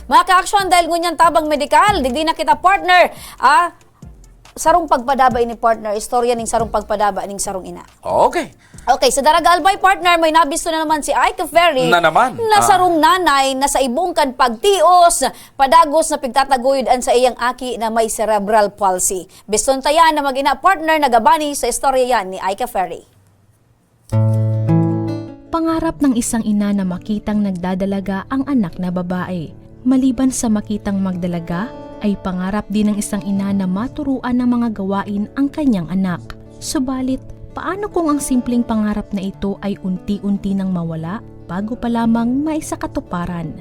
Mga ka-aksyon, dahil ngunyan tabang medikal, di na kita partner, sarong pagpadaba ini partner, istorya ning sarong pagpadaba ning sarong ina. Okay. Okay, sa Daraga Albay partner, may nabisto na naman si Ika Ferry Na naman. na sarong nanay na sa ibungkan pagtios, padagos na pigtataguyod an sa iyang aki na may cerebral palsy. Biston tayan na mag-ina partner nagabani sa istorya yan ni Ika Ferry. Pangarap ng isang ina na makitang nagdadalaga ang anak na babae. Maliban sa makitang magdalaga, ay pangarap din ng isang ina na maturuan ng mga gawain ang kanyang anak. Subalit, paano kung ang simpleng pangarap na ito ay unti-unti nang mawala bago pa lamang maisakatuparan?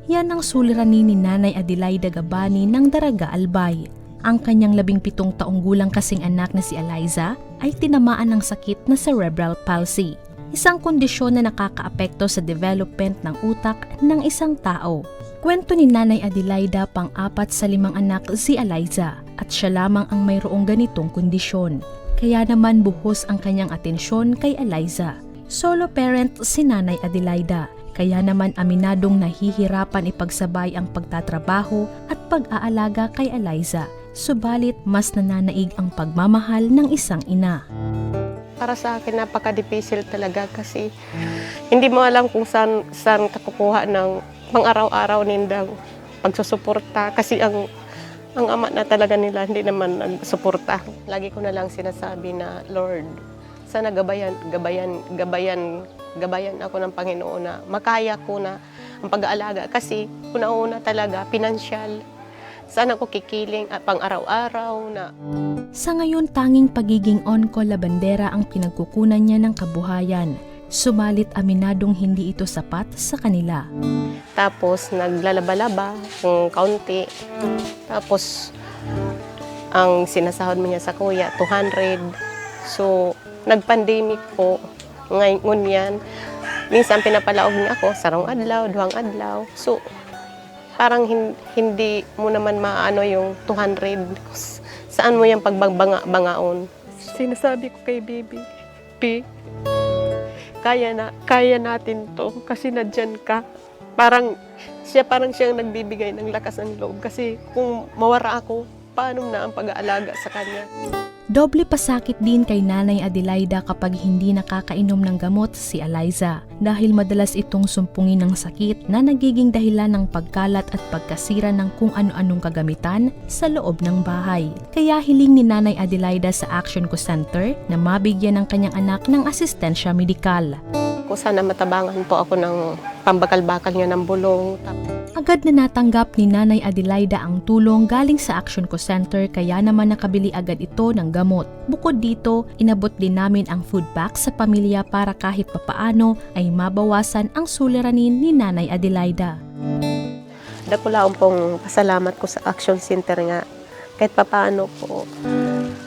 Yan ang suliranin ni Nanay Adelaida Gabani ng Daraga Albay. Ang kanyang 17 taong gulang kasing anak na si Eliza ay tinamaan ng sakit na cerebral palsy. Isang kondisyon na nakakaapekto sa development ng utak ng isang tao. Kwento ni Nanay Adelaida, pang-apat sa 5 anak si Eliza at siya lamang ang mayroong ganitong kondisyon. Kaya naman buhos ang kanyang atensyon kay Eliza. Solo parent si Nanay Adelaida, kaya naman aminadong nahihirapan ipagsabay ang pagtatrabaho at pag-aalaga kay Eliza. Subalit mas nananaig ang pagmamahal ng isang ina. Para sa akin, napaka-difficult talaga kasi hindi mo alam kung saan ka kukuha ng pang-araw-araw nindang pagsusuporta kasi ang ama na talaga nila hindi naman nagsuporta. Lagi ko na lang sinasabi na, Lord, sana gabayan ako ng Panginoon na makaya ko na ang pag-aalaga kasi una-una talaga pinansyal. Sana ko kikiling at pang-araw-araw na. Sa ngayon, tanging pagiging on-call labandera ang pinagkukunan niya ng kabuhayan. Sumalit aminadong hindi ito sapat sa kanila. Tapos naglalaba-laba ng kaunti. Tapos ang sinasahod mo niya sa kuya, 200. So nag-pandemic po. Ngayon yan, minsan pinapalaog niya ako, sarong adlaw, duhang adlaw. So parang hindi mo naman maano yung 200. Saan mo yung pagbabanga-bangaon? Sinasabi ko kay baby, P, kaya natin to kasi nadyan ka. Parang siyang nagbibigay ng lakas ng loob kasi kung mawara ako, paano na ang pag-aalaga sa kanya? Doble pasakit din kay Nanay Adelaida kapag hindi nakakainom ng gamot si Eliza dahil madalas itong sumpungin ng sakit na nagiging dahilan ng pagkalat at pagkasira ng kung ano-anong kagamitan sa loob ng bahay. Kaya hiling ni Nanay Adelaida sa Action Ko Center na mabigyan ng kanyang anak ng asistensya medikal. Kung sana matabangan po ako ng pambakal-bakal niya ng bulong. Agad na natanggap ni Nanay Adelaida ang tulong galing sa Action Ko Center kaya naman nakabili agad ito ng gamot. Bukod dito, inabot din namin ang food pack sa pamilya para kahit papaano ay mabawasan ang suliranin ni Nanay Adelaida. Dakulaon pong pasalamat ko sa Action Center nga. Kahit papaano po,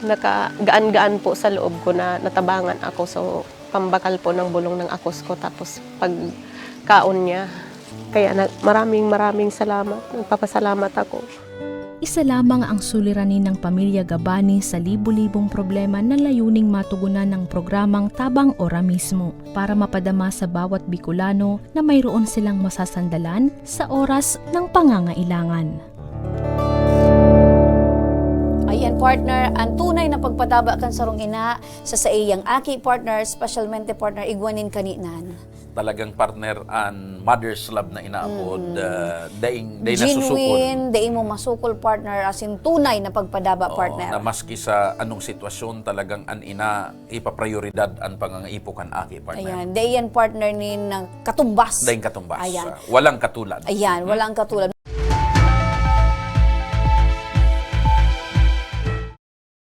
nakagaan-gaan po sa loob ko na natabangan ako sa pambakal po ng bulong ng akos ko tapos pagkaon niya. Kaya maraming salamat. Nagpapasalamat ako. Isa lamang ang suliranin ng pamilya Gabani sa libu-libong problema na layuning matugunan ng programang Tabang Ora mismo para mapadama sa bawat Bicolano na mayroon silang masasandalan sa oras ng pangangailangan. Ayan partner, ang tunay na pagpadaba kan sarong ina sa iyang aki partner, specialmente partner, igwanin kaninan. Talagang partner and mother's love na inaapod, daing nasusukol. Genuine, daing mo masukol partner, as in tunay na pagpadaba partner. Na maski sa anong sitwasyon talagang an ina ipaprioridad ang pangangaipo kan aki partner. Ayan, dayan partner ni ng katumbas. Daing katumbas. Ayan. Walang katulad. Ayan, walang katulad.